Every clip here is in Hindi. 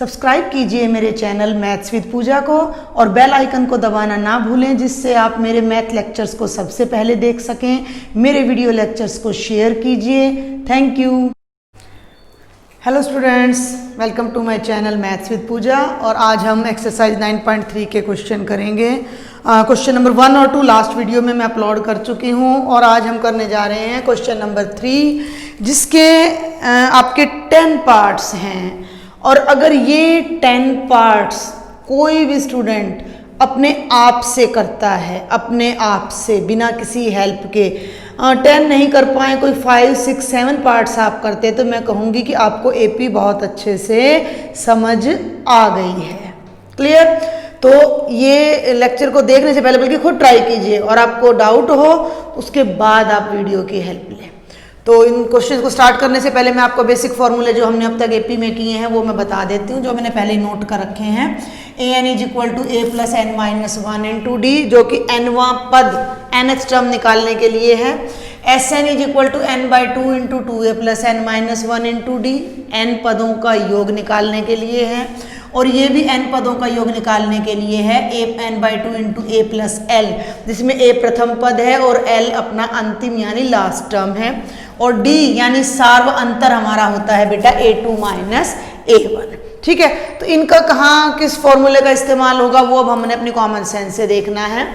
सब्सक्राइब कीजिए मेरे चैनल मैथ्स विद पूजा को और बेल आइकन को दबाना ना भूलें, जिससे आप मेरे मैथ लेक्चर्स को सबसे पहले देख सकें। मेरे वीडियो लेक्चर्स को शेयर कीजिए। Thank you. Hello students, welcome to my channel maths with Pooja. और आज हम एक्सरसाइज 9.3 के क्वेश्चन करेंगे। क्वेश्चन नंबर 1 और 2 लास्ट वीडियो में मैं अपलोड कर चुकी हूँ और आज हम करने जा रहे हैं क्वेश्चन नंबर 3, जिसके आपके 10 पार्ट्स हैं। और अगर ये 10 पार्ट्स कोई भी स्टूडेंट अपने आप से करता है, अपने आप से बिना किसी हेल्प के 10 नहीं कर पाए, कोई 5, 6, 7 पार्ट्स आप करते, तो मैं कहूँगी कि आपको एपी बहुत अच्छे से समझ आ गई है। क्लियर? तो ये लेक्चर को देखने से पहले बल्कि खुद ट्राई कीजिए और आपको डाउट हो उसके बाद आप वीडियो की हेल्प लें। तो इन क्वेश्चन को स्टार्ट करने से पहले मैं आपको बेसिक फॉर्मूले जो हमने अब तक एपी में किए हैं वो मैं बता देती हूँ, जो मैंने पहले नोट कर रखे हैं। an is equal to a plus n minus 1 into d, जो कि nवां पद nth टर्म निकालने के लिए है। Sn is equal to n by 2 into 2a plus n minus 1 into d, n पदों का योग निकालने के लिए है। और ये भी n पदों का योग निकालने के लिए है n by 2 into a plus l, जिसमें a प्रथम पद है और l अपना अंतिम यानी लास्ट टर्म है। और d यानी सार्व अंतर हमारा होता है बेटा a2 माइनस a1। ठीक है, तो इनका कहाँ किस फॉर्मूले का इस्तेमाल होगा वो अब हमने अपनी कॉमन सेंस से देखना है।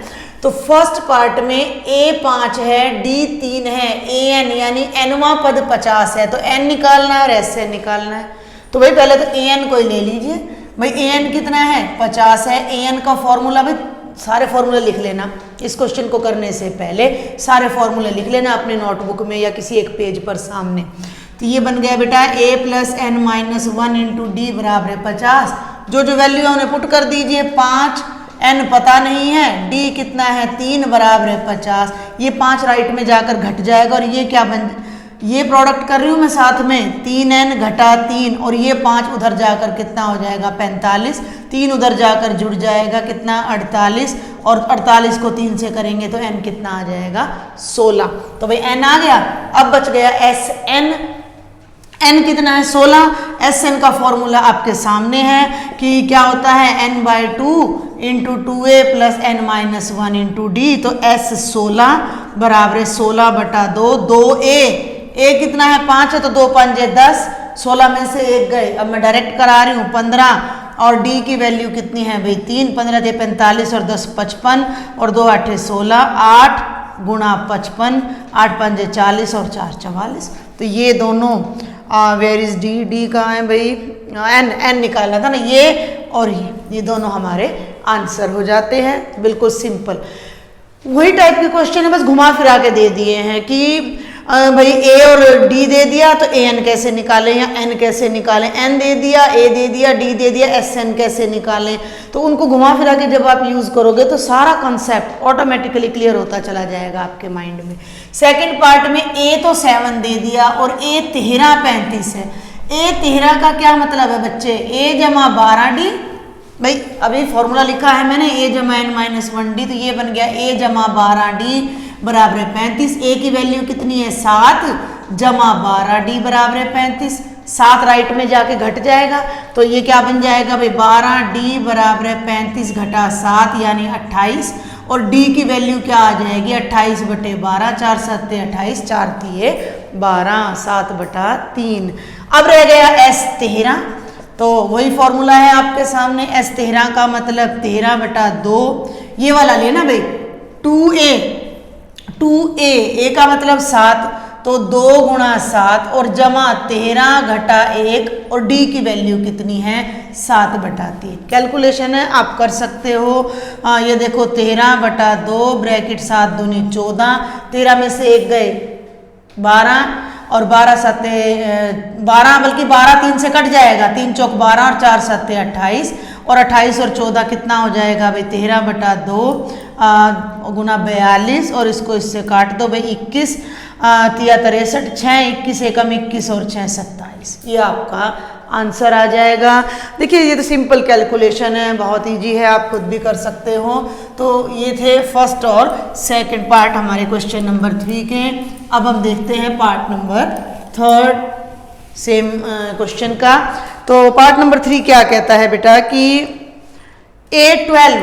तो फर्स्ट पार्ट में a 5 है, d 3 है, an यानी nवां पद 50 है, तो n निकालना है और Sn निकालना है। तो भाई पहले तो an को ही ले लीजिए। भाई an कितना है? 50 है। an का फॉर्मूला, भाई सारे फॉर्मूले लिख लेना, इस क्वेश्चन को करने से पहले सारे फॉर्मूले लिख लेना अपने नोटबुक में या किसी एक पेज पर सामने। तो ये बन गया बेटा a plus n minus 1 into d बराबर है 50। जो जो वैल्यू है उन्हें पुट कर दीजिए। 5, n पता नहीं है, d कितना है 3 बराबर है 50। ये 5 राइट में जाकर घट जाएगा और ये क्या ये प्रोडक्ट कर रही हूँ मैं साथ में, 3n घटा 3 और ये 5 उधर जाकर कितना हो जाएगा 45, 3 उधर जाकर जुड़ जाएगा कितना 48, और 48 को 3 से करेंगे तो n कितना आ जाएगा 16। तो भाई n आ गया। अब बच गया Sn, n कितना है 16। Sn का फॉर्मूला आपके सामने है कि क्या होता है n by 2 into 2a plus n minus 1 into D. तो S 16 बराबर 16 बटा 2, 2a, a कितना है 5 है तो 2 5 10, 16 में से 1 गए। अब मैं डायरेक्ट करा रही हूँ 15, और d की वैल्यू कितनी है भाई 3, 15 थे 45 और 10 55 और 2 8 16, 8 गुणा 55, 8 5 40 और 4 44। तो ये दोनों वेयर इज d कहाँ है भाई? n निकालना था ना, ये और ये दोनों हमारे आंसर हो जाते हैं। बिल्कुल सिंपल वही टाइप के क्वेश्चन है, बस घुमा फिरा के दे दिए हैं कि भाई a और d दे दिया तो an कैसे निकालें या n कैसे निकालें, n दे दिया, a दे दिया, d दे दिया, Sn कैसे निकालें। तो उनको घुमा फिरा के जब आप यूज़ करोगे तो सारा कॉन्सेप्ट ऑटोमेटिकली क्लियर होता चला जाएगा आपके माइंड में। सेकंड पार्ट में a तो 7 दे दिया और a 13 35 है। a 13 का क्या मतलब है बच्चे? a जमा 12d, भाई अभी फॉर्मूला लिखा है मैंने a जमा n माइनस 1d, तो ये बन गया a जमा 12d बराबर 35। a की वैल्यू कितनी है 7 जमा 12d बराबर 35। 7 राइट में जाके घट जाएगा तो ये क्या बन जाएगा भाई 12d बराबर 35 घटा 7 यानी 28। और d की वैल्यू क्या आ जाएगी 28 बटे 12, 4 7 28, 4 3 12, 7 बटा 3। अब रह गया S 13, तो वही फॉर्मूला है आपके सामने। S 13 का मतलब 13 बटा 2, ये वाला लेना भाई 2a, a का मतलब 7, तो 2 गुणा 7 और जमा 13 घटा 1 और d की वैल्यू कितनी है 7 बटा 3। कैलकुलेशन है आप कर सकते हो। ये देखो 13 बटा 2 ब्रैकेट 7 दूनी 14, 13 में से 1 गए 12 और 12 7 12, बल्कि 12 3 से कट जाएगा, 3 चौक 12 और 4 7 28, और 28 और 14 कितना हो जाएगा भाई 13 बटा 2 गुना 42, और इसको इससे काट दो भाई 21, 63 6 21 एकम 21 और 6 27। ये आपका आंसर आ जाएगा। देखिए ये तो सिंपल कैलकुलेशन है, बहुत इजी है, आप खुद भी कर सकते हो। तो ये थे फर्स्ट और सेकंड पार्ट हमारे क्वेश्चन नंबर 3 के। अब हम देखते हैं पार्ट नंबर 3 सेम क्वेश्चन का। तो पार्ट नंबर 3 क्या कहता है बेटा कि A12,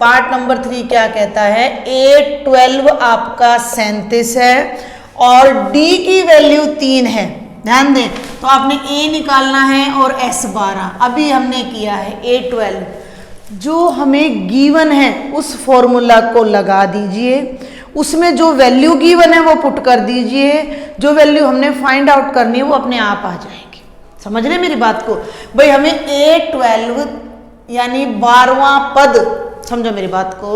पार्ट नंबर 3 क्या कहता है, A12 आपका 37 है और D की वैल्यू 3 है। ध्यान दें, तो आपने A निकालना है और S12 अभी हमने किया है। A12 जो हमें गिवन है उस फॉर्मूला को लगा दीजिए, उसमें जो वैल्यू गिवन है वो पुट कर दीजिए, जो वैल्यू हमने फाइंड आउट करनी है वो अपने आप आ जाएगी। समझ रहे मेरी बात को भाई? हमें A12 यानी 12वां पद, समझो मेरी बात को,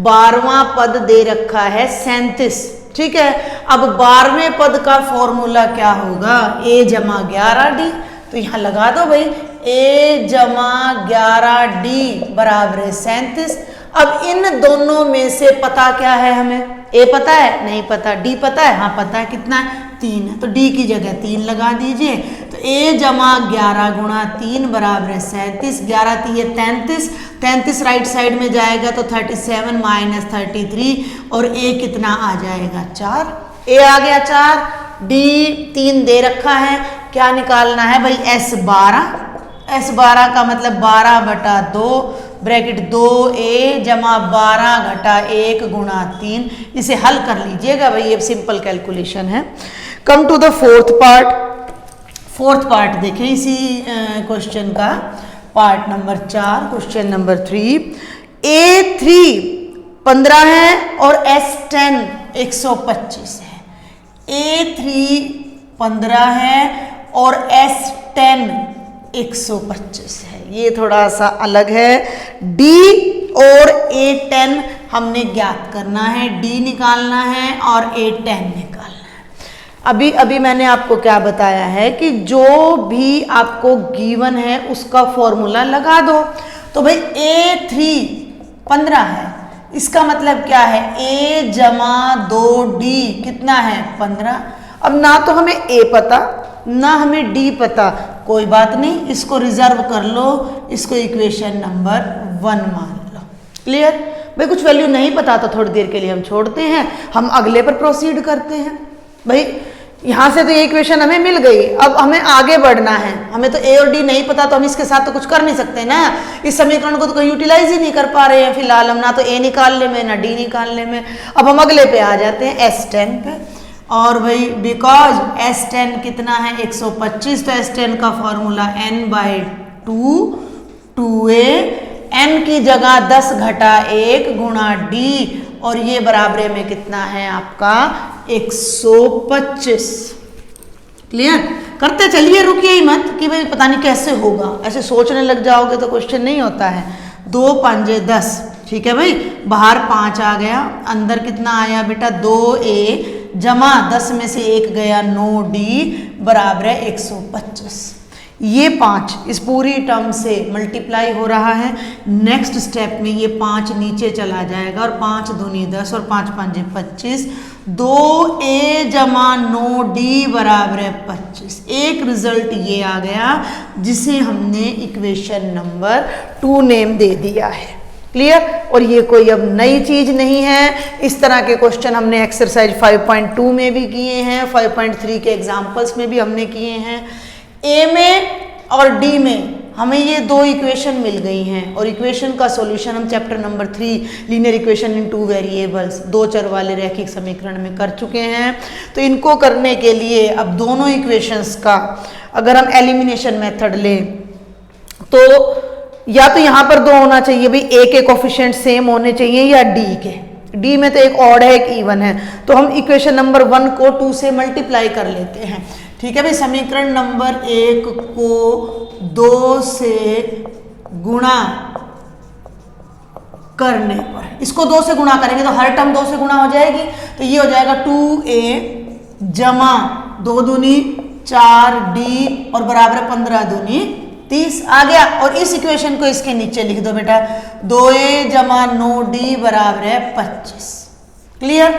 12वां पद दे रखा है 37, ठीक है। अब 12वें पद का फॉर्मूला क्या होगा, A जमा 11D, तो यहां लगा दो भाई A जमा 11D बराबर है 37। अब इन दोनों में से पता क्या है हमें, A पता है, नहीं पता, D पता है, हाँ पता है, कितना है, 3 है, तो D की जगह 3 लगा दीजिए। तो A जमा 11 गुणा 3 बराबर है 37, 11 3 33, 33 राइट साइड में जाएगा तो 37 माइनस 33 और A कितना आ जाएगा 4, A आ गया 4, D 3 दे रखा है, क्या निकालना है भाई S12, S12 का मतलब 12/2 ब्रैकेट 2A जमा 12 घटा 1 गुणा 3, इसे हल कर लीजिएगा भाई, ये सिंपल कैलकुलेशन है। Come to the fourth part. Fourth part देखें इसी क्वेश्चन का, part number 4 question number 3। A3 15 है और S10 125 है। A3 15 है और S10 125 है, ये थोड़ा सा अलग है। D और A10 हमने ज्ञात करना है, D निकालना है और A10 निकालना है। अभी मैंने आपको क्या बताया है कि जो भी आपको गिवन है उसका फॉर्मूला लगा दो। तो भाई A3 15 है, इसका मतलब क्या है, A जमा 2D कितना है 15। अब ना तो हमें A पता ना हमें D पता, कोई बात नहीं, इसको रिजर्व कर लो, इसको इक्वेशन नंबर 1 मान लो। क्लियर भाई? कुछ वैल्यू नहीं पता तो थोड़ी देर के लिए हम छोड़ते हैं, हम अगले पर प्रोसीड करते हैं। भाई यहां से तो ये इक्वेशन हमें मिल गई, अब हमें आगे बढ़ना है। हमें तो A और D नहीं पता तो हम इसके साथ तो कुछ कर नहीं सकते ना, इस समीकरण को तो कोई यूटिलाइज ही नहीं कर पा रहे हैं फिलहाल हम, ना तो A निकालने में ना D निकालने में। अब हम अगले पे आ जाते हैं, S10 पे। और भाई बिकॉज S10 कितना है 125, तो S10 का फॉर्मूला n/2 2A, n की जगह 10 घटा 1 गुणा D, और ये बराबरे में कितना है आपका 125। क्लियर? करते चलिए, रुकिए ही मत कि भाई पता नहीं कैसे होगा, ऐसे सोचने लग जाओगे तो क्वेश्चन नहीं होता है। 2 5 10, ठीक है भाई, बाहर 5 आ गया, अंदर कितना आया बेटा 2A जमा 10 में से 1 गया 9D बराबर है 125। ये 5 इस पूरी टर्म से मल्टीप्लाई हो रहा है। नेक्स्ट स्टेप में ये 5 नीचे चला जाएगा और 5 दूनी 10 और 5 5 25, 2A जमा 9D बराबर है 25। एक रिजल्ट ये आ गया जिसे हमने इक्वेशन नंबर 2 नेम दे दिया है। क्लियर? और ये कोई अब नई चीज नहीं है, इस तरह के क्वेश्चन हमने एक्सरसाइज 5.2 में भी किए हैं, 5.3 के एग्जाम्पल्स में भी हमने किए हैं। A में और D में हमें ये 2 इक्वेशन मिल गई हैं और इक्वेशन का सॉल्यूशन हम chapter number 3 linear equation in 2 variables 2 चर वाले रैखिक समीकरण में कर चुके हैं। तो इनको करने के लिए अब दोनों इक्वेशंस का अगर हम एलिमिनेशन मेथड लें तो या तो यहाँ पर 2 होना चाहिए भाई, A के कोफिशिएंट सेम होने चाहिए या D के। D में तो एक ऑड है एक इवन है, तो हम इक्वेशन नंबर 1 को 2 से मल्टीप्लाई कर लेते हैं। ठीक है भाई, समीकरण नंबर 1 को 2 से गुणा करने पर, इसको 2 से गुणा करेंगे तो हर टर्म 2 से गुणा हो जाएगी, तो ये हो जाएगा 2A जमा 2 दूनी 4D और बराबर 15 दूनी 30 आ गया। और इस इक्वेशन को इसके नीचे लिख दो बेटा, 2A जमा 9D बराबर है 25। क्लियर?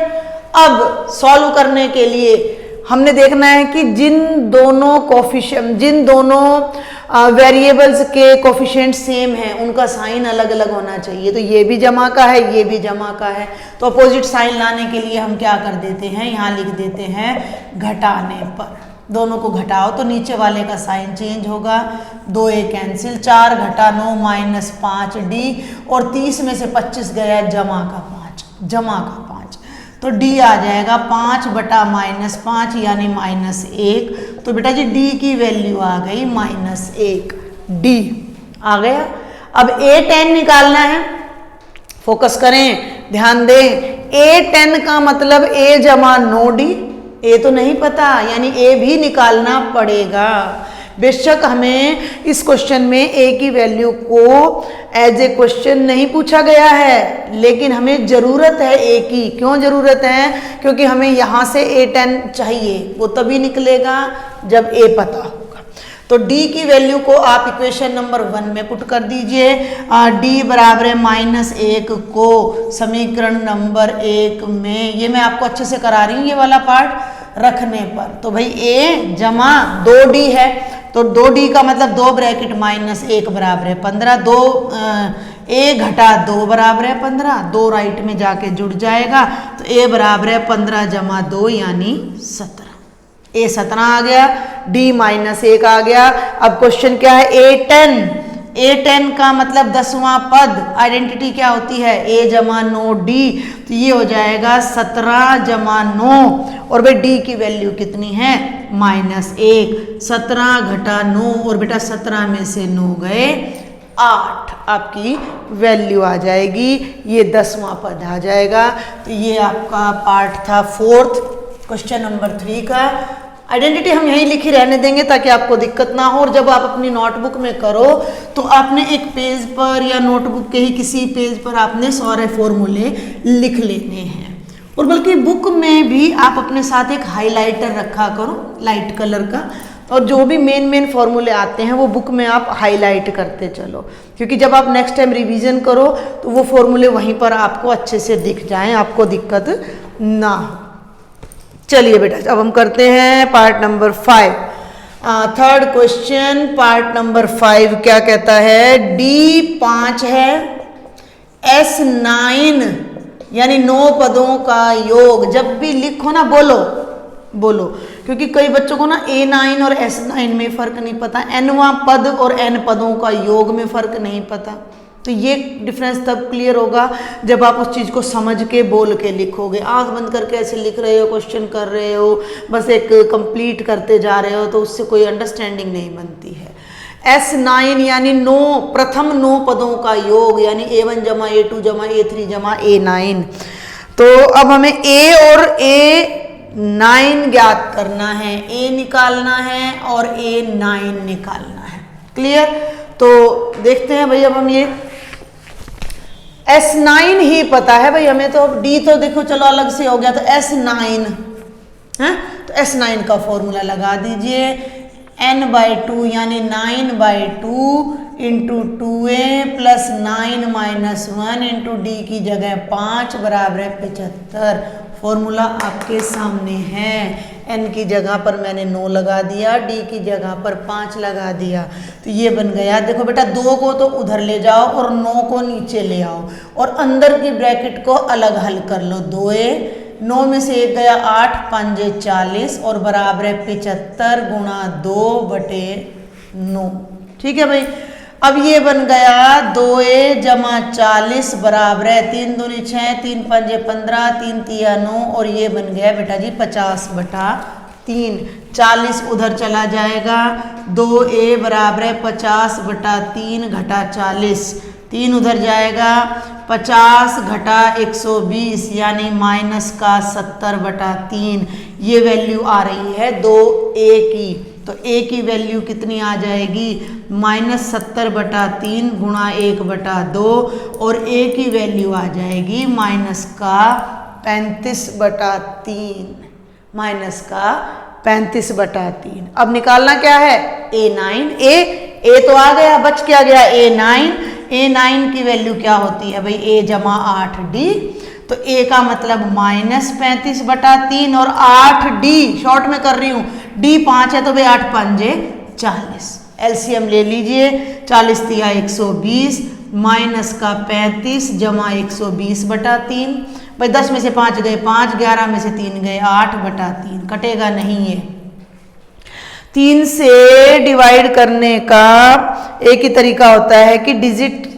अब सॉल्व करने के लिए हमने देखना है कि जिन दोनों वेरिएबल्स के कोफिशिएंट सेम हैं उनका साइन अलग अलग होना चाहिए। तो ये भी जमा का है, ये भी जमा का है, तो अपोजिट साइन लाने के लिए हम क्या कर देते हैं, यहाँ लिख देते हैं घटाने पर। दोनों को घटाओ तो नीचे वाले का साइन चेंज होगा, 2a कैंसिल, 4 घटा 9 माइनस 5d, और 30 में से 25 गया जमा का 5, तो d आ जाएगा 5 बटा माइनस 5 यानी -1। तो बेटा जी d की वैल्यू आ गई -1, d आ गया। अब a10 निकालना है, फोकस करें, ध्यान दें, a10 का मतलब a जमा 9d, ए तो नहीं पता यानी ए भी निकालना पड़ेगा। बेशक हमें इस क्वेश्चन में ए की वैल्यू को एज ए क्वेश्चन नहीं पूछा गया है, लेकिन हमें ज़रूरत है ए की। क्यों ज़रूरत है? क्योंकि हमें यहाँ से A10 चाहिए, वो तभी निकलेगा जब ए पता होगा। तो d की वैल्यू को आप इक्वेशन नंबर 1 में पुट कर दीजिए। d बराबर है -1 को समीकरण नंबर 1 में, ये मैं आपको अच्छे से करा रही हूँ ये वाला पार्ट रखने पर। तो भाई a जमा 2d है, तो 2d का मतलब 2 ब्रैकेट -1 बराबर है 15, 2 a घटा 2 बराबर है 15, 2 राइट में जाके जुड़ जाएगा, तो a बराबर है 15 जमा 2 यानी 17। a 17 आ गया, d -1 आ गया। अब क्वेश्चन क्या है? A10 का मतलब 10वां पद, आइडेंटिटी क्या होती है? a जमा 9d, तो ये हो जाएगा 17 जमा 9, और भाई d की वैल्यू कितनी है? -1, 17 घटा 9, और बेटा 17 में से 9 गए 8, आपकी वैल्यू आ जाएगी, ये 10वां पद आ जाएगा। तो ये आपका पार्ट था 4th क्वेश्चन नंबर 3 का। आइडेंटिटी हम यहीं लिखी रहने देंगे ताकि आपको दिक्कत ना हो, और जब आप अपनी नोटबुक में करो तो आपने एक पेज पर या नोटबुक के ही किसी पेज पर आपने सारे फॉर्मूले लिख लेने हैं, और बल्कि बुक में भी आप अपने साथ एक हाइलाइटर रखा करो लाइट कलर का, और जो भी मेन फॉर्मूले आते हैं वो बुक में आप हाईलाइट करते चलो, क्योंकि जब आप नेक्स्ट टाइम रिवीजन करो तो वो फॉर्मूले वहीं पर आपको अच्छे से दिख जाएं, आपको दिक्कत ना हो। चलिए बेटा अब हम करते हैं part number 5। Third question part number 5 क्या कहता है? D5 है, S9 यानी 9 पदों का योग। जब भी लिखो ना बोलो, क्योंकि कई बच्चों को ना A9 और S9 में फर्क नहीं पता, nवां पद और n पदों का योग में फर्क नहीं पता। तो ये डिफरेंस तब क्लियर होगा जब आप उस चीज़ को समझ के बोल के लिखोगे। आंख बंद करके ऐसे लिख रहे हो, क्वेश्चन कर रहे हो, बस एक कंप्लीट करते जा रहे हो, तो उससे कोई अंडरस्टैंडिंग नहीं बनती है। S9 यानी 9 प्रथम 9 पदों का योग, यानी A1 जमा A2 जमा A3 जमा A9। तो अब हमें A और A9 ज्ञात करना है, A निकालना है और A9 निकालना है। क्लियर? तो देखते हैं भाई, अब हम ये S9 ही पता है भाई हमें, तो D तो देखो चलो अलग से हो गया, तो S9 है, तो S9 का फॉर्मूला लगा दीजिए, n/2 यानी 9/2 into 2a plus 9 minus 1 into d की जगह 5 बराबर है 75। फॉर्मूला आपके सामने है, n की जगह पर मैंने 9 लगा दिया, d की जगह पर 5 लगा दिया, तो ये बन गया। देखो बेटा 2 को तो उधर ले जाओ और 9 को नीचे ले आओ, और अंदर की ब्रैकेट को अलग हल कर लो। 2a 9 में से 1 गया 8, 5 40, और बराबर है 75 गुणा 2/9। ठीक है भाई, अब ये बन गया 2a जमा 40 बराबर है 3 दूनी 6, 3 5 15, 3 तिया 9, और ये बन गया बेटा जी 50/3। 40 उधर चला जाएगा, 2a बराबर है 50/3 घटा 40, 3 उधर जाएगा, 50 घटा 120 यानी माइनस का 70/3। ये वैल्यू आ रही है 2a की, तो a की वैल्यू कितनी आ जाएगी? -70/3 गुणा 1/2, और a की वैल्यू आ जाएगी माइनस का 35/3, माइनस का 35/3। अब निकालना क्या है? A9। a तो आ गया, बच क्या गया? A9 की वैल्यू क्या होती है भाई? a जमा 8d, तो a का मतलब -35/3 और 8d शॉर्ट में कर रही हूँ, d 5 है तो भाई 8 5 40। एलसीएम ले लीजिए, 40 तिया 120 माइनस का 35 जमा 120/3। भाई 10 में से 5 गए 5, 11 में से 3 गए 8/3, कटेगा नहीं है। 3 से डिवाइड करने का एक ही तरीका होता है कि डिजिट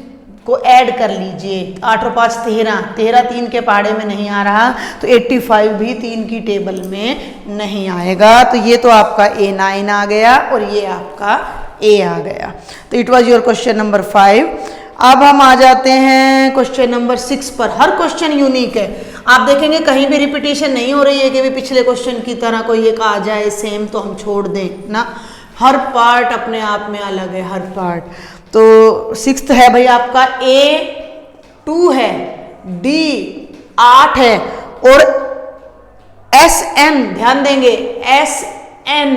को ऐड कर लीजिए। 8 और 5 13, 13 3 के पहाड़े में नहीं आ रहा, तो 85 भी 3 की टेबल में नहीं आएगा। तो ये तो आपका A9 आ गया और ये आपका A आ गया। तो it was your question number 5। अब हम आ जाते हैं क्वेश्चन नंबर 6 पर। हर क्वेश्चन यूनिक है, आप देखेंगे कहीं भी रिपीटेशन नहीं हो रही है कि भी पिछले क्वेश्चन की तरह कोई एक आ जाए सेम तो हम छोड़ दें ना। हर पार्ट अपने आप में अलग है, हर पार्ट। तो 6th है भाई आपका A2 है, D 8 है और SN, ध्यान देंगे SN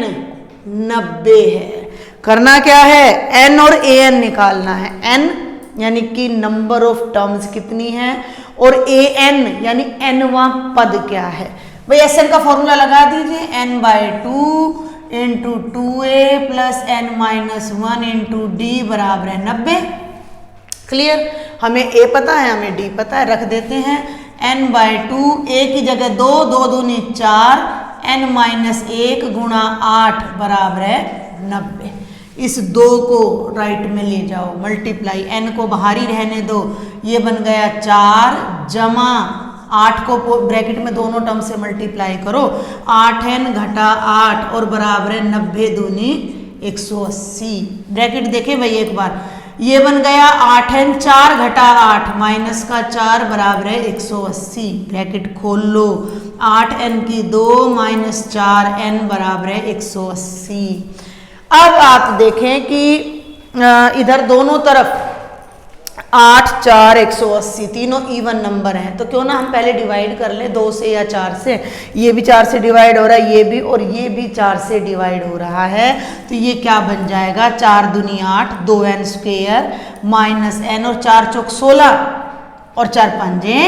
90 है। करना क्या है, N और AN निकालना है। N यानी कि नंबर ऑफ टर्म्स कितनी है और AN यानी nवां पद क्या है। भाई SN का फॉर्मूला लगा दीजिए, n/2 into 2a plus n-1 into d बराबर है 90। क्लियर, हमें a पता है, हमें d पता है, रख देते हैं n/2, a की जगह 2, 2 दूनी 4, n-1 गुणा 8 बराबर है 90। इस 2 को राइट में ले जाओ, मल्टीप्लाई, n को बाहर ही रहने दो, ये बन गया 4 जमा 8 को ब्रैकेट में दोनों टर्म से मल्टीप्लाई करो, 8n घटा 8 और बराबर है 90 दूनी 180। ब्रैकेट देखे भाई एक बार, ये बन गया 8n 4 घटा 8 माइनस का 4 बराबर है 180। ब्रैकेट खोल लो, 8n की 2 माइनस 4n बराबर है 180। अब आप देखें कि इधर दोनों तरफ 8, 4, 180 तीनों इवन नंबर हैं, तो क्यों ना हम पहले डिवाइड कर लें 2 से या 4 से। ये भी 4 से डिवाइड हो रहा है, ये भी, और ये भी 4 से डिवाइड हो रहा है। तो ये क्या बन जाएगा, 4 दूनी 8, 2n स्क्वेयर माइनस n और 4 चौक 16 और 4 पंजे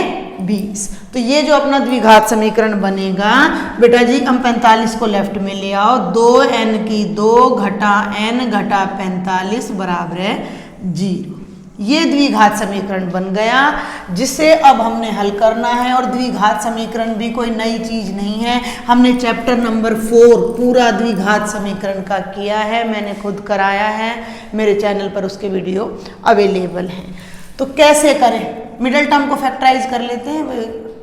20। तो ये जो अपना द्विघात समीकरण बनेगा बेटा जी, हम 45 को लेफ्ट में ले आओ, 2n की 2 घटा n घटा 45 बराबर है 0। ये द्विघात समीकरण बन गया, जिसे अब हमने हल करना है। और द्विघात समीकरण भी कोई नई चीज नहीं है, हमने चैप्टर नंबर 4 पूरा द्विघात समीकरण का किया है, मैंने खुद कराया है, मेरे चैनल पर उसके वीडियो अवेलेबल हैं। तो कैसे करें, मिडिल टर्म को फैक्टराइज कर लेते हैं।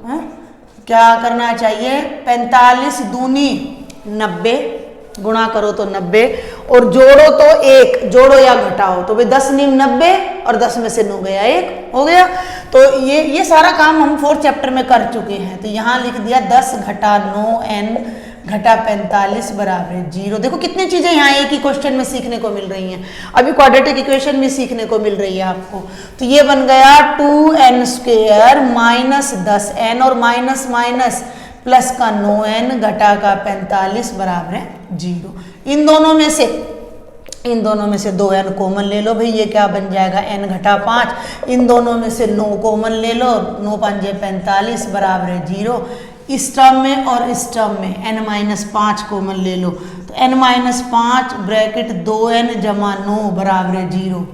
है? क्या करना चाहिए, 45 दूनी 90, गुणा करो तो 90 और जोड़ो तो 1, जोड़ो या घटाओ तो भाई 10 नीम 90 और 10 में से 9 गया 1 हो गया। तो ये सारा काम हम 4th चैप्टर में कर चुके हैं। तो यहाँ लिख दिया 10 घटा 9n घटा 45 बराबर है 0। देखो कितनी चीजें यहाँ एक ही क्वेश्चन में सीखने को मिल रही हैं। अभी क्वाड्रेटिक इक्वेशन भी सीखने को मिल रही है आपको। तो ये बन गया 2n स्क्वेयर माइनस 10n और माइनस माइनस प्लस का 9n घटा का 45 बराबर है 0। इन दोनों में से 2n कॉमन ले लो भाई, ये क्या बन जाएगा n घटा 5। इन दोनों में से 9 कॉमन ले लो, 9 पंजे 45 बराबर है 0। इस टर्म में और इस टर्म में n-5 कॉमन ले लो, तो n-5 ब्रैकेट 2n जमा 9 बराबर है 0।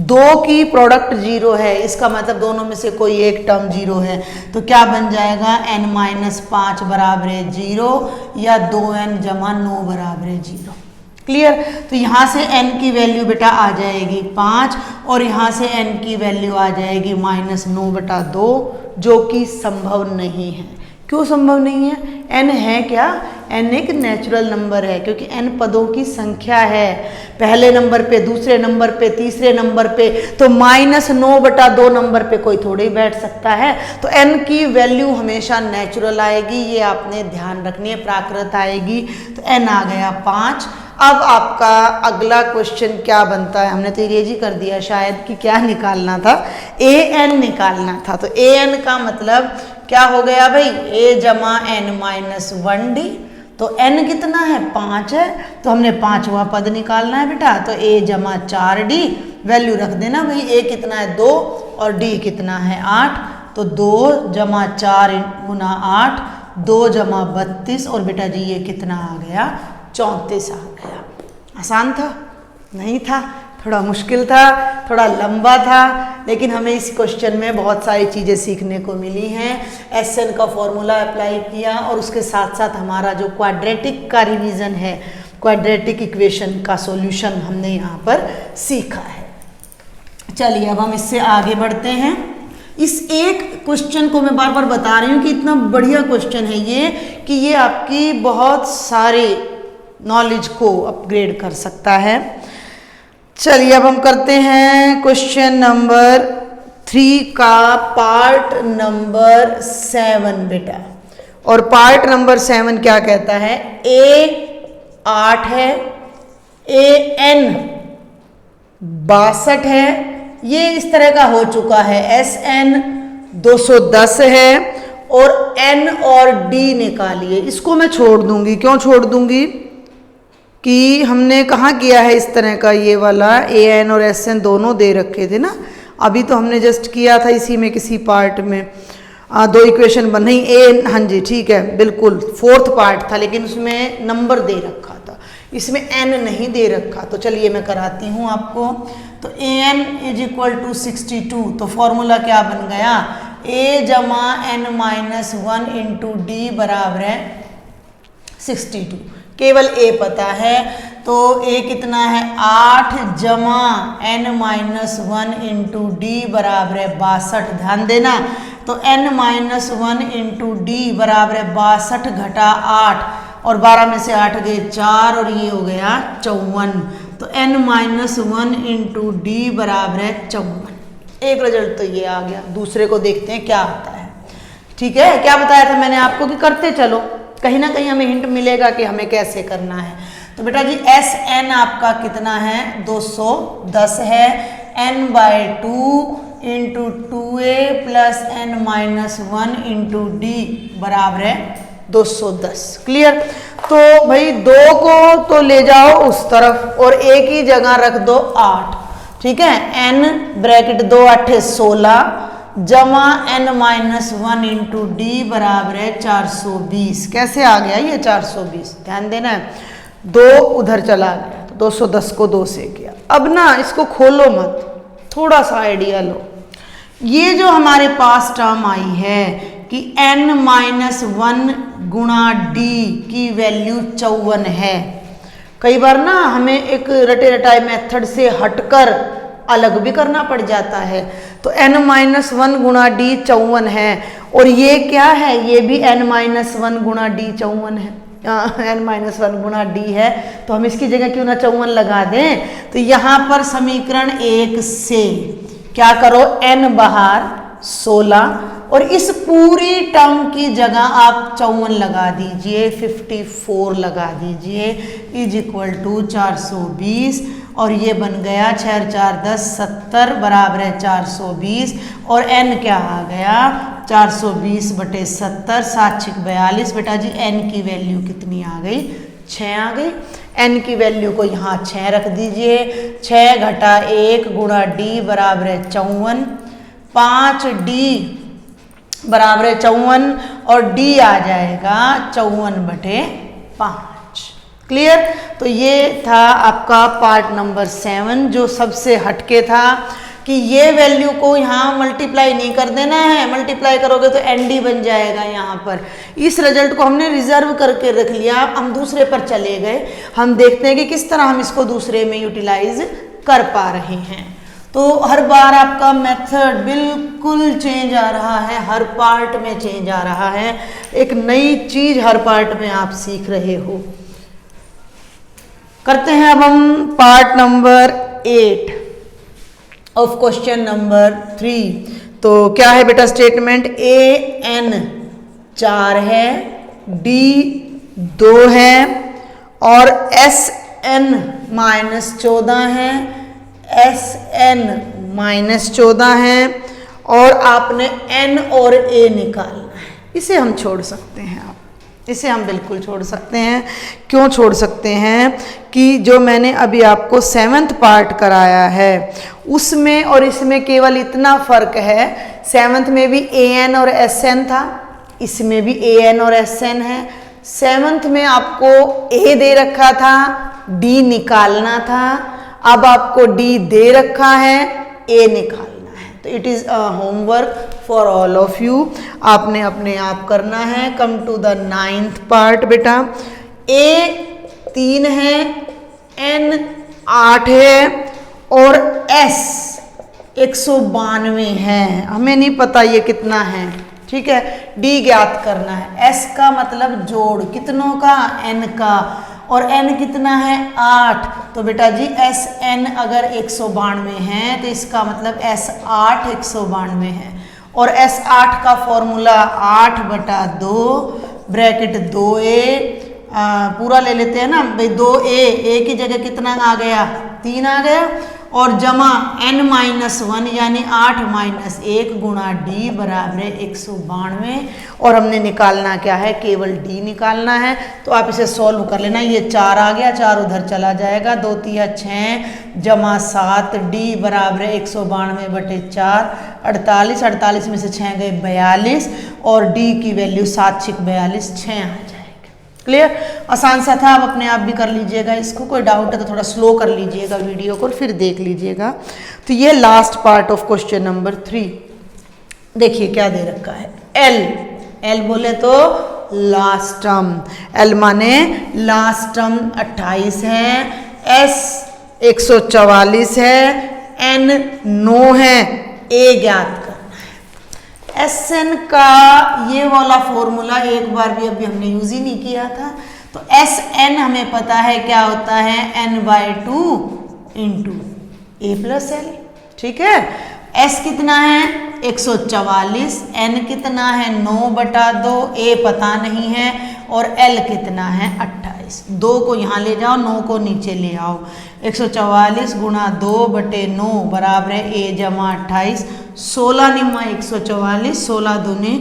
2 की प्रोडक्ट 0 है, इसका मतलब दोनों में से कोई एक टर्म 0 है। तो क्या बन जाएगा, n-5 बराबर है 0 या 2n जमा 9 बराबर है 0। क्लियर। तो यहाँ से n की वैल्यू बेटा आ जाएगी 5 और यहाँ से n की वैल्यू आ जाएगी -9/2, जो कि संभव नहीं है। क्यों संभव नहीं है, n है क्या, n एक नेचुरल नंबर है, क्योंकि n पदों की संख्या है। पहले नंबर पे, दूसरे नंबर पे, तीसरे नंबर पे, तो -9/2 नंबर पे कोई थोड़े ही बैठ सकता है। तो n की वैल्यू हमेशा नेचुरल आएगी, ये आपने ध्यान रखनी है, प्राकृत आएगी। तो n आ गया 5। अब आपका अगला क्वेश्चन क्या बनता है, हमने तो इरेज कर दिया शायद, कि क्या निकालना था, an निकालना था। तो an का मतलब क्या हो गया भाई, a जमा n-1d। तो n कितना है, 5 है, तो हमने 5वां पद निकालना है बेटा। तो a जमा 4d, वैल्यू रख देना भाई, a कितना है 2 और d कितना है 8। तो 2 जमा 4 गुना 8, 2 जमा 32 और बेटा जी ये कितना आ गया, 34 आ गया। आसान था, नहीं था, थोड़ा मुश्किल था, थोड़ा लंबा था, लेकिन हमें इस क्वेश्चन में बहुत सारी चीज़ें सीखने को मिली हैं। SN का फॉर्मूला अप्लाई किया और उसके साथ साथ हमारा जो क्वाड्रेटिक का रिवीजन है क्वाड्रेटिक इक्वेशन का सॉल्यूशन हमने यहाँ पर सीखा है। चलिए अब हम इससे आगे बढ़ते हैं। इस एक क्वेश्चन को मैं बार बार बता रही हूँ कि इतना बढ़िया क्वेश्चन है ये कि ये आपकी बहुत सारे नॉलेज को अपग्रेड कर सकता है। चलिए अब हम करते हैं क्वेश्चन नंबर 3 का पार्ट नंबर 7 बेटा। और पार्ट नंबर 7 क्या कहता है? ए 8 है, ए एन 62 है, ये इस तरह का हो चुका है। एस एन 210 है और एन और डी निकालिए। इसको मैं छोड़ दूंगी। क्यों छोड़ दूंगी? कि हमने कहाँ किया है इस तरह का, ये वाला ए एन और एस एन दोनों दे रखे थे ना, अभी तो हमने जस्ट किया था इसी में किसी पार्ट में। 2 इक्वेशन बन नहीं ए, हाँ जी ठीक है बिल्कुल, 4th पार्ट था लेकिन उसमें नंबर दे रखा था, इसमें एन नहीं दे रखा। तो चलिए मैं कराती हूँ आपको। तो A N is equal to 62, तो फॉर्मूला क्या बन गया? ए जमा एन माइनस 1 इंटू डी बराबर है 62। केवल ए पता है तो ए कितना है? 8 जमा एन माइनस 1 इंटू डी बराबर है 62। ध्यान देना, तो एन माइनस 1 इंटू डी बराबर है 62 घटा 8 और 12 में से 8 गए 4 और ये हो गया 54। तो n माइनस 1 इंटू डी बराबर है 54। एक रिजल्ट तो ये आ गया। दूसरे को देखते हैं क्या आता है। ठीक है, क्या बताया था मैंने आपको कि करते चलो, कहीं ना कहीं हमें हिंट मिलेगा कि हमें कैसे करना है। तो बेटा जी एस एन आपका कितना है? 210 है। n by 2 into 2a plus n minus 1 into d बराबर है 210। क्लियर? तो भाई 2 को तो ले जाओ उस तरफ और एक ही जगह रख दो 8। ठीक है, n ब्रैकेट 2 8 16 जमा n माइनस 1 इंटू डी बराबर है 420। कैसे आ गया ये 420? ध्यान देना है, 2 उधर चला गया तो 210 को 2 से किया। अब ना इसको खोलो मत, थोड़ा सा आइडिया लो। ये जो हमारे पास टर्म आई है कि n माइनस 1 गुणा d की वैल्यू 54 है। कई बार ना हमें एक रटे रटाई मेथड से हटकर अलग भी करना पड़ जाता है। तो n माइनस 1 गुणा d 54 है और ये क्या है? ये भी n माइनस 1 गुणा d 54 है। n माइनस 1 गुणा d है तो हम इसकी जगह क्यों ना 54 लगा दें। तो यहाँ पर समीकरण 1 से क्या करो? n बाहर 16 और इस पूरी टर्म की जगह आप 54 लगा दीजिए, 54 लगा दीजिए इज इक्वल टू 420 और ये बन गया 6 और 4 10 70 बराबर है 420 और n क्या आ गया? 420 बटे 70 7 6 42। बेटा जी n की वैल्यू कितनी आ गई? 6 आ गई। n की वैल्यू को यहाँ 6 रख दीजिए। 6 घटा 1 गुणा d बराबर है 54, 5d बराबर है 54 और d आ जाएगा 54 बटे 5। क्लियर? तो ये था आपका पार्ट नंबर 7 जो सबसे हटके था कि ये वैल्यू को यहाँ मल्टीप्लाई नहीं कर देना है। मल्टीप्लाई करोगे तो nd बन जाएगा यहाँ पर। इस रिजल्ट को हमने रिजर्व करके रख लिया। हम दूसरे पर चले गए, हम देखते हैं कि किस तरह हम इसको दूसरे में यूटिलाइज कर पा रहे हैं। तो हर बार आपका मेथड बिल्कुल चेंज आ रहा है, हर पार्ट में चेंज आ रहा है, एक नई चीज हर पार्ट में आप सीख रहे हो। करते हैं अब हम part number 8 of question number 3। तो क्या है बेटा स्टेटमेंट? ए एन 4 है, डी 2 है और एस एन माइनस 14 है, एस एन माइनस 14 है और आपने एन और ए निकालना है। इसे हम छोड़ सकते हैं, आप इसे हम बिल्कुल छोड़ सकते हैं। क्यों छोड़ सकते हैं? कि जो मैंने अभी आपको 7th पार्ट कराया है उसमें और इसमें केवल इतना फर्क है। 7th में भी ए एन और एस एन था, इसमें भी ए एन और एस एन है। 7th में आपको ए दे रखा था, डी निकालना था, अब आपको डी दे रखा है, ए निकालना है। तो it is a homework for all of you, आपने अपने आप करना है। Come to the 9th part बेटा। ए 3 है, n 8 है और s 192 है। हमें नहीं पता ये कितना है, ठीक है। d ज्ञात करना है। s का मतलब जोड़ कितनों का, n का, और n कितना है 8। तो बेटा जी Sn अगर 192 है तो इसका मतलब S8 192 है। और S8 का फॉर्मूला 8/2 ब्रैकेट 2a पूरा ले लेते हैं ना भाई, 2a की जगह कितना आ गया 3 आ गया, और जमा n-1 यानी 8 - 1 गुणा d बराबर 192। और हमने निकालना क्या है, केवल d निकालना है। तो आप इसे सॉल्व कर लेना। ये 4 आ गया, 4 उधर चला जाएगा, 2 × 6 जमा 7 d बराबर 192/4 48। 48 में से 6 गए 42 और d की वैल्यू 7 × 6 42 6 आ जाएगा। क्लियर, आसान सा था, आप अपने आप भी कर लीजिएगा इसको। कोई डाउट है तो थोड़ा स्लो कर लीजिएगा वीडियो को, फिर देख लीजिएगा। तो ये last part of question number 3। देखिए क्या दे रखा है, एल बोले तो लास्ट टर्म, एल माने लास्ट टर्म 28 है, एस 144 है, एन 9 है, ए ज्ञात करना है। Sn का ये वाला फॉर्मूला एक बार भी अभी हमने यूज ही नहीं किया था। तो Sn हमें पता है क्या होता है, n/2 × a + l, ठीक है। S कितना है 144, n कितना है 9/2, a पता नहीं है, और l कितना है 28। 2 को यहाँ ले जाओ, 9 को नीचे ले आओ। 144 गुणा 2/9 बराबर है a जमा 28। 16 निम्मा 144, 16 दूनी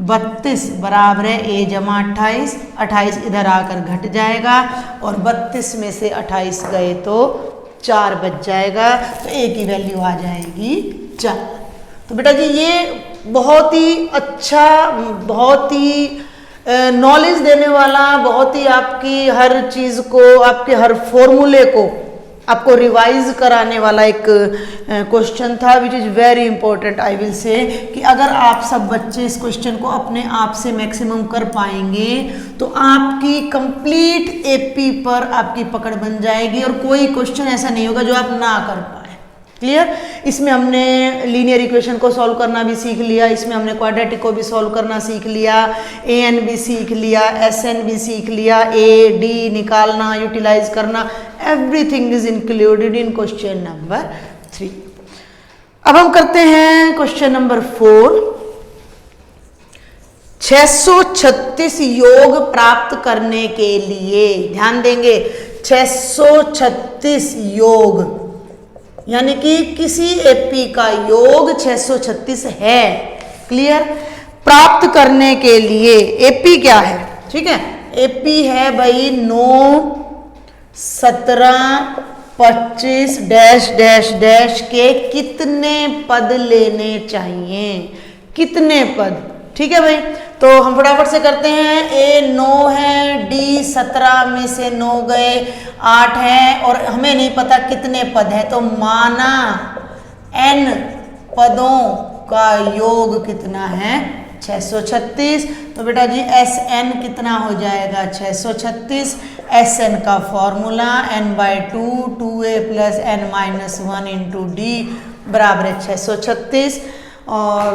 32 बराबर है a जमा 28। 28 इधर आकर घट जाएगा और 32 में से 28 गए तो 4 बच जाएगा। तो a की वैल्यू आ जाएगी 4। तो बेटा जी ये बहुत ही अच्छा, बहुत ही नॉलेज देने वाला, बहुत ही आपकी हर चीज़ को, आपके हर फॉर्मूले को आपको रिवाइज कराने वाला एक क्वेश्चन था, which is very important. I will say कि अगर आप सब बच्चे इस क्वेश्चन को अपने आप से मैक्सिमम कर पाएंगे तो आपकी कंप्लीट एपी पर आपकी पकड़ बन जाएगी और कोई क्वेश्चन ऐसा नहीं होगा जो आप ना कर पाए। क्लियर, इसमें हमने लीनियर इक्वेशन को सॉल्व करना भी सीख लिया, इसमें हमने क्वाड्रेटिक को भी सॉल्व करना सीख लिया, an भी सीख लिया, sn भी सीख लिया, a d निकालना, यूटिलाइज करना, everything is included in question number 3। अब हम करते हैं क्वेश्चन नंबर 4। 636 योग प्राप्त करने के लिए, ध्यान देंगे 636 योग, यानी कि किसी एपी का योग 636 है। क्लियर, प्राप्त करने के लिए एपी क्या है, ठीक है। एपी है भाई 9, 17, 25 डैश डैश डैश के कितने पद लेने चाहिए, कितने पद, ठीक है भाई। तो हम फटाफट से करते हैं। a 9 है, d 17 में से 9 गए 8 है, और हमें नहीं पता कितने पद है, तो माना n पदों का योग कितना है 636। तो बेटा जी Sn कितना हो जाएगा 636। Sn का formula n/2 2a + n-1 × d बराबर है 636, और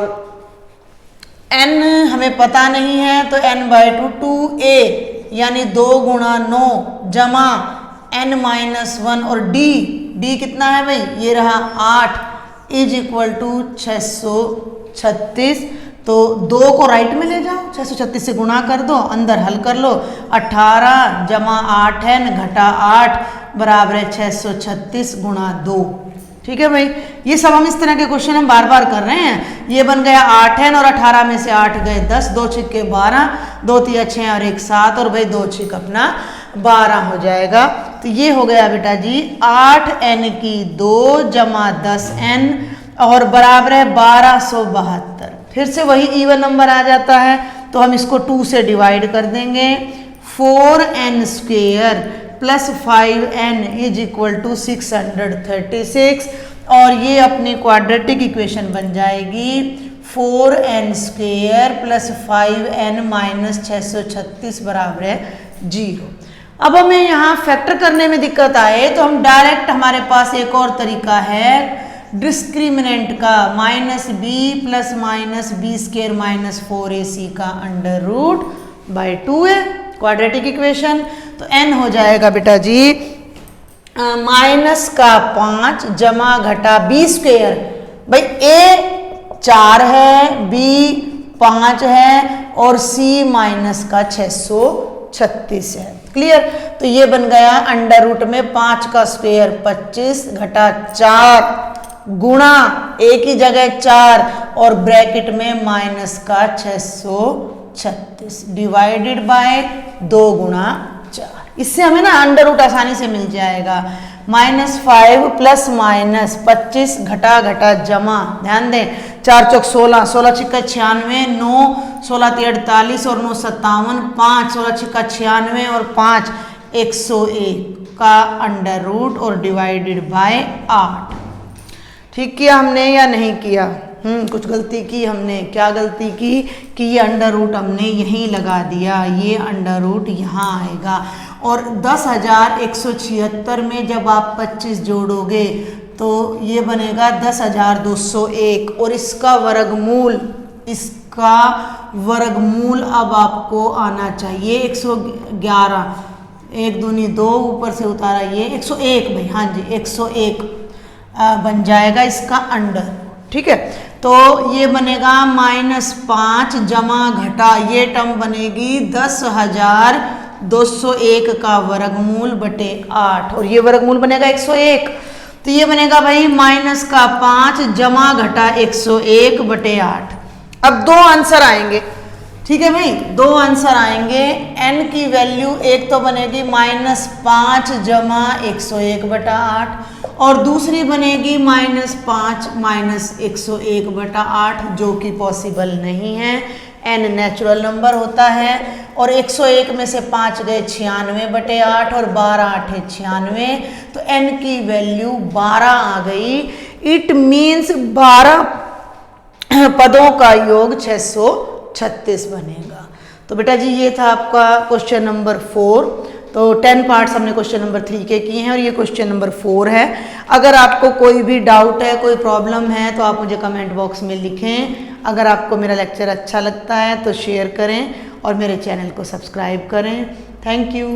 n हमें पता नहीं है तो n/2 2a यानी 2 × 9 जमा n-1 और d कितना है भाई, ये रहा 8 = 636। तो 2 को राइट में ले जाओ, 636 से गुणा कर दो, अंदर हल कर लो। 18 जमा 8n घटा 8 बराबर है 636 × 2, ठीक है भाई। ये सब हम इस तरह के क्वेश्चन हम बार बार कर रहे हैं। ये बन गया 8n और 18 में से 8 गए 10, 2 × 6 12, 2 × 6 और 1 7, और भाई 2 × 6 अपना 12 हो जाएगा। तो ये हो गया बेटा जी 8n की 2 जमा 10n और बराबर है 1272। फिर से वही इवन नंबर आ जाता है, तो हम इसको 2 से डिवाइड कर देंगे। 4n² + 5n = 636, और ये अपनी क्वाड्रेटिक इक्वेशन बन जाएगी 4n² + 5n - 636 बराबर है 0। अब हमें यहाँ फैक्टर करने में दिक्कत आए तो हम डायरेक्ट, हमारे पास एक और तरीका है डिस्क्रिमिनेंट का, -b प्लस -b² -4ac का under root by 2a, quadratic equation. तो n हो जाएगा बेटा जी -5 जमा घटा b²। भाई a 4 है, b 5 है और c -636 है। क्लियर। तो ये बन गया अंडर रूट में 5 का स्क्वायर 25 घटा 4 गुणा एक ही जगह 4 और ब्रैकेट में -636 डिवाइडेड बाय 2 गुणा 4। इससे हमें ना अंडर रूट आसानी से मिल जाएगा। -5 प्लस -25 घटा घटा जमा, ध्यान दें 4 चौक 16, 16 छिक्का 96, 9 16 48 और 9 57, 5 16 छिक्का 96 और 5 101 का अंडर रूट और डिवाइडेड बाय 8। ठीक किया हमने या नहीं किया? कुछ गलती की हमने। क्या गलती की कि ये अंडर रूट हमने यहीं लगा दिया, ये अंडर रूट यहाँ आएगा। और 10,176 में जब आप 25 जोड़ोगे तो ये बनेगा 10,201 और इसका वर्गमूल अब आपको आना चाहिए 111। 1 दूनी 2 ऊपर से उतारा ये 101 भाई, हाँ जी 101 बन जाएगा इसका अंडर। ठीक है, तो ये बनेगा -5 जमा घटा, ये टर्म बनेगी 10,201 का वर्गमूल बटे 8 और ये वर्गमूल बनेगा 101। तो ये बनेगा भाई -5 जमा घटा 101 बटे 8। अब 2 आंसर आएंगे। ठीक है भाई, 2 आंसर आएंगे। n की वैल्यू एक तो बनेगी -5 जमा 101 बटा 8 और दूसरी बनेगी -5 -101 बटा 8, जो कि पॉसिबल नहीं है। n नेचुरल नंबर होता है और 101 में से 5 गए 96 बटे 8 और 12 8 96, तो n की वैल्यू 12 आ गई। इट मीन्स 12 पदों का योग 636 बनेगा। तो बेटा जी ये था आपका क्वेश्चन नंबर 4। तो 10 पार्ट्स हमने क्वेश्चन नंबर 3 के किए हैं और ये क्वेश्चन नंबर 4 है। अगर आपको कोई भी डाउट है, कोई प्रॉब्लम है तो आप मुझे कमेंट बॉक्स में लिखें। अगर आपको मेरा लेक्चर अच्छा लगता है तो शेयर करें और मेरे चैनल को सब्सक्राइब करें। Thank you.